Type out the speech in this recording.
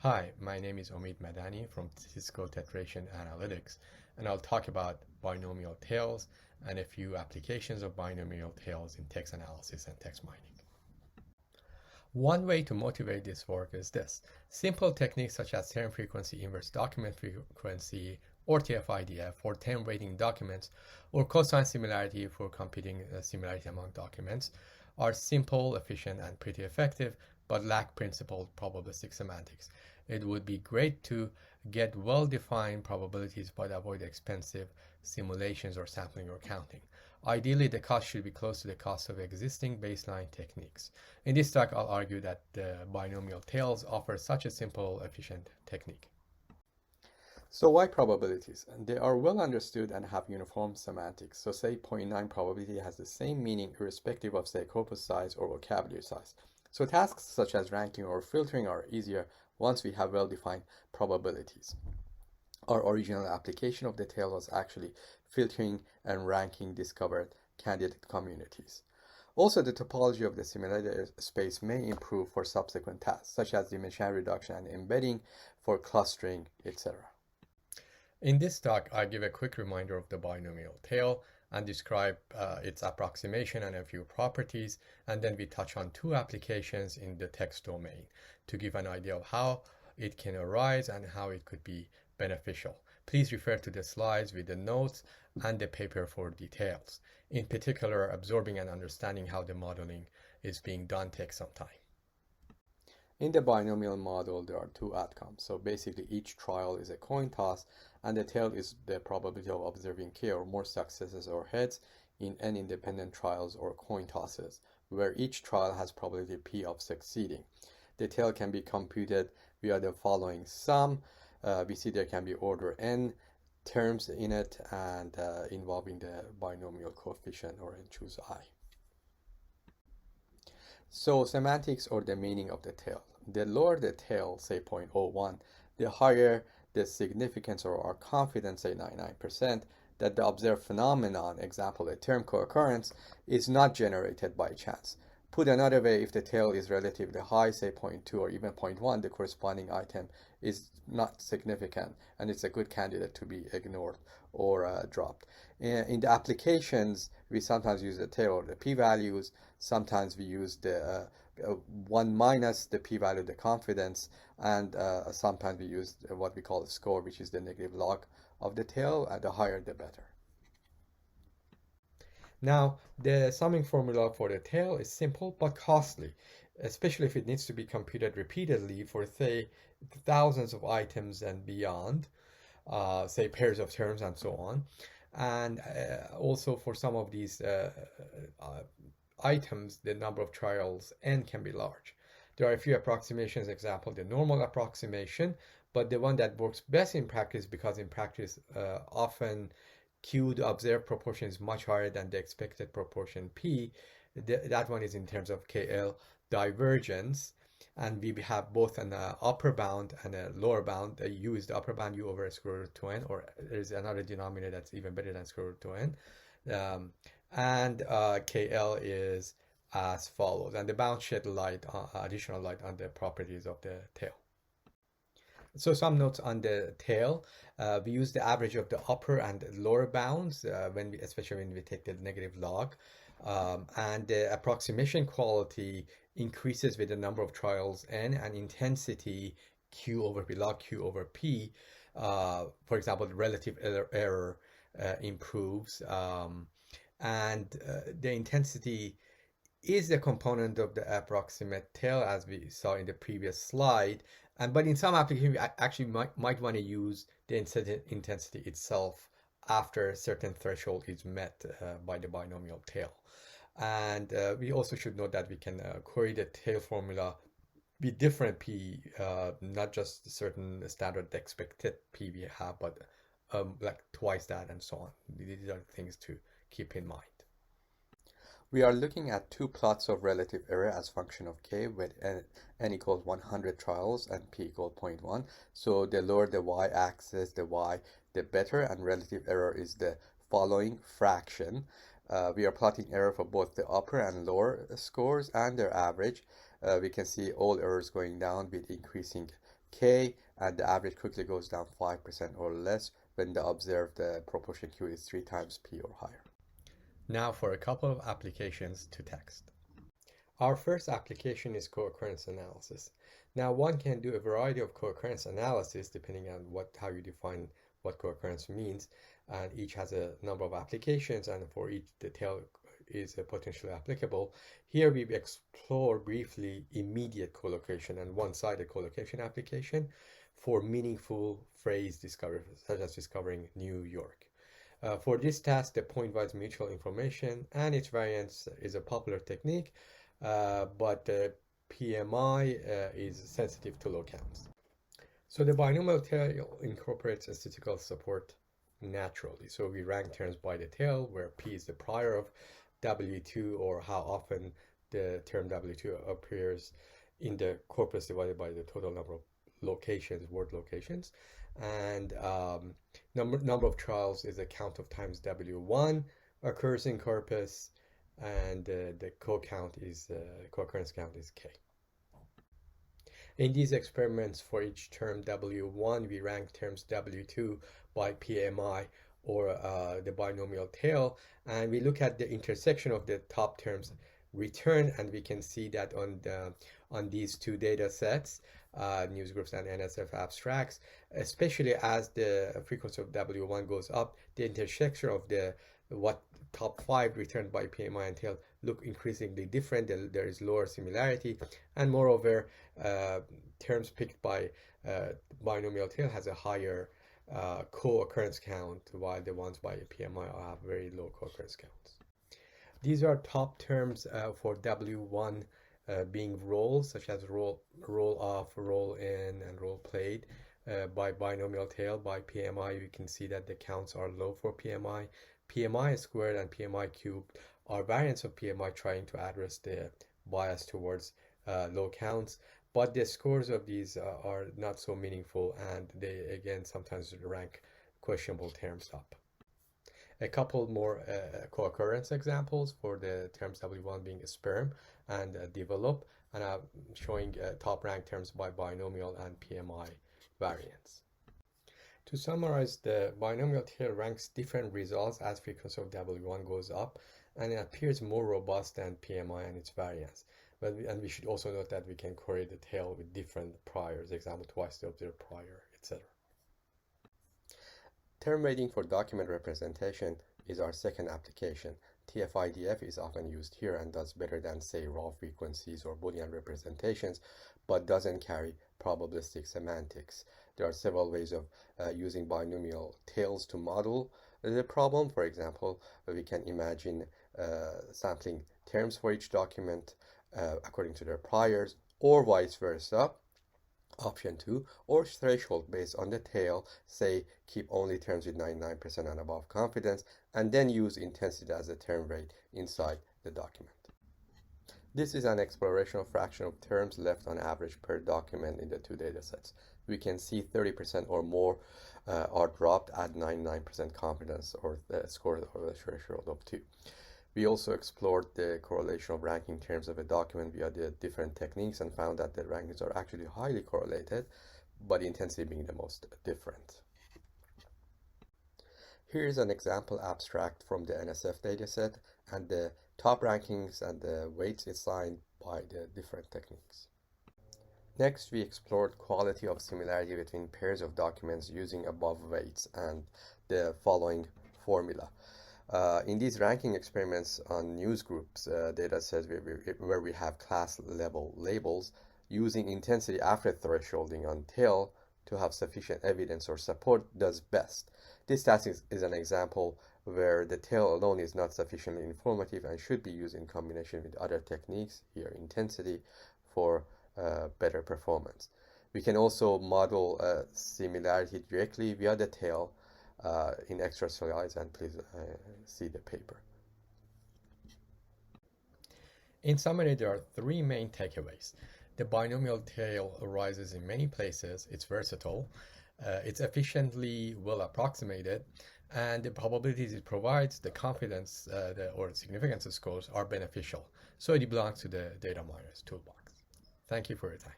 Hi, my name is Omid Madani from Cisco Tetration Analytics, and I'll talk about binomial tails and a few applications of binomial tails in text analysis and text mining. One way to motivate this work is this. Simple techniques such as term frequency inverse document frequency or TF-IDF for term weighting documents or cosine similarity for computing similarity among documents are simple, efficient, and pretty effective, but lack principled probabilistic semantics. It would be great to get well-defined probabilities but avoid expensive simulations or sampling or counting. Ideally, the cost should be close to the cost of existing baseline techniques. In this talk, I'll argue that the binomial tails offer such a simple, efficient technique. So why probabilities? They are well understood and have uniform semantics. So say 0.9 probability has the same meaning irrespective of say corpus size or vocabulary size. So tasks such as ranking or filtering are easier once we have well-defined probabilities. Our original application of the tail was actually filtering and ranking discovered candidate communities. Also, the topology of the similarity space may improve for subsequent tasks, such as dimension reduction and embedding for clustering, etc. In this talk, I give a quick reminder of the binomial tail and describe its approximation and a few properties, and then we touch on two applications in the text domain to give an idea of how it can arise and how it could be beneficial. Please refer to the slides with the notes and the paper for details. In particular, absorbing and understanding how the modeling is being done takes some time. In the binomial model, there are two outcomes. So basically, each trial is a coin toss, and the tail is the probability of observing k or more successes or heads in n independent trials or coin tosses, where each trial has probability p of succeeding. The tail can be computed via the following sum. We see there can be order n terms in it and involving the binomial coefficient, or choose I. So semantics or the meaning of the tail. The lower the tail, say 0.01, the higher the significance or our confidence, say 99%, that the observed phenomenon, example a term co-occurrence, is not generated by chance. Put another way, if the tail is relatively high, say 0.2 or even 0.1, the corresponding item is not significant and it's a good candidate to be ignored or dropped. In the applications, we sometimes use the tail or the p-values. Sometimes we use the 1 minus the p-value, the confidence, and sometimes we use what we call a score, which is the negative log of the tail. The higher, the better. Now, the summing formula for the tail is simple but costly, especially if it needs to be computed repeatedly for, say, thousands of items and beyond, say pairs of terms and so on. And also for some of these items, the number of trials n can be large. There are a few approximations, example, the normal approximation, but the one that works best in practice, because in practice often Q, the observed proportion, is much higher than the expected proportion P. That one is in terms of KL divergence, and we have both an upper bound and a lower bound. U is the upper bound, U over square root 2n, or there's another denominator that's even better than square root 2n. And KL is as follows, and the bound shed light, additional light on the properties of the tail. So some notes on the tail. We use the average of the upper and lower bounds especially when we take the negative log. And the approximation quality increases with the number of trials n, and intensity Q over P, log Q over P. For example, the relative error improves. And the intensity is the component of the approximate tail, as we saw in the previous slide. But in some applications, we actually might want to use the intensity itself after a certain threshold is met by the binomial tail. And we also should note that we can query the tail formula with different p, not just certain standard expected p we have, but like twice that and so on. These are things to keep in mind. We are looking at two plots of relative error as function of k, with n equals 100 trials and p equals 0.1. So the lower the y-axis, the y, the better, and relative error is the following fraction. We are plotting error for both the upper and lower scores and their average. We can see all errors going down with increasing K, and the average quickly goes down 5% or less when the observed proportion Q is 3 times P or higher. Now for a couple of applications to text. Our first application is co-occurrence analysis. Now one can do a variety of co-occurrence analysis depending on how you define what co-occurrence means, and each has a number of applications, and for each the tail is potentially applicable. Here we explore briefly immediate collocation and one-sided collocation application for meaningful phrase discovery, such as discovering New York. For this task, the point-wise mutual information and its variance is a popular technique, but PMI is sensitive to low counts. So the binomial tail incorporates a statistical support naturally. So we rank terms by the tail, where P is the prior of W2, or how often the term W2 appears in the corpus divided by the total number of locations, word locations. And number of trials is a count of times W1 occurs in corpus, and the co-occurrence count is K. In these experiments, for each term W1, we rank terms W2 by PMI, or the binomial tail, and we look at the intersection of the top terms return, and we can see that on these two data sets, newsgroups and NSF abstracts, especially as the frequency of W1 goes up, the intersection of the top 5 returned by PMI and tail look increasingly different. There is lower similarity, and moreover, terms picked by binomial tail has a higher co-occurrence count, while the ones by PMI have very low co-occurrence counts. These are top terms for W1 being roles, such as roll off, roll in, and role played. By binomial tail, by PMI, you can see that the counts are low for PMI. PMI squared and PMI cubed are variants of PMI trying to address the bias towards low counts, but the scores of these are not so meaningful, and they again sometimes rank questionable terms up. A couple more co-occurrence examples for the terms W1 being sperm and develop, and I'm showing top ranked terms by binomial and PMI variants. To summarize, the binomial tail ranks different results as frequency of W1 goes up, and it appears more robust than PMI and its variants. And we should also note that we can correlate the tail with different priors, example twice the observed prior, etc. Term weighting for document representation is our second application. TF-IDF is often used here and does better than, say, raw frequencies or Boolean representations, but doesn't carry probabilistic semantics. There are several ways of using binomial tails to model the problem. For example, we can imagine sampling terms for each document according to their priors, or vice versa. Option 2, or threshold based on the tail, say keep only terms with 99% and above confidence, and then use intensity as a term rate inside the document. This is an exploration of fraction of terms left on average per document in the two datasets. We can see 30% or more are dropped at 99% confidence, or the score or the threshold of 2. We also explored the correlation of ranking terms of a document via the different techniques and found that the rankings are actually highly correlated, but intensity being the most different. Here is an example abstract from the NSF dataset, and the top rankings and the weights assigned by the different techniques. Next, we explored quality of similarity between pairs of documents using above weights and the following formula. In these ranking experiments on newsgroups datasets where we have class level labels, using intensity after thresholding on tail to have sufficient evidence or support does best. This task is an example where the tail alone is not sufficiently informative and should be used in combination with other techniques, here intensity, for better performance. We can also model similarity directly via the tail in extra slides, and please see the paper. In summary, there are three main takeaways. The binomial tail arises in many places, it's versatile, it's efficiently well approximated, and the probabilities it provides, the confidence or significance scores are beneficial. So it belongs to the data miner's toolbox. Thank you for your time.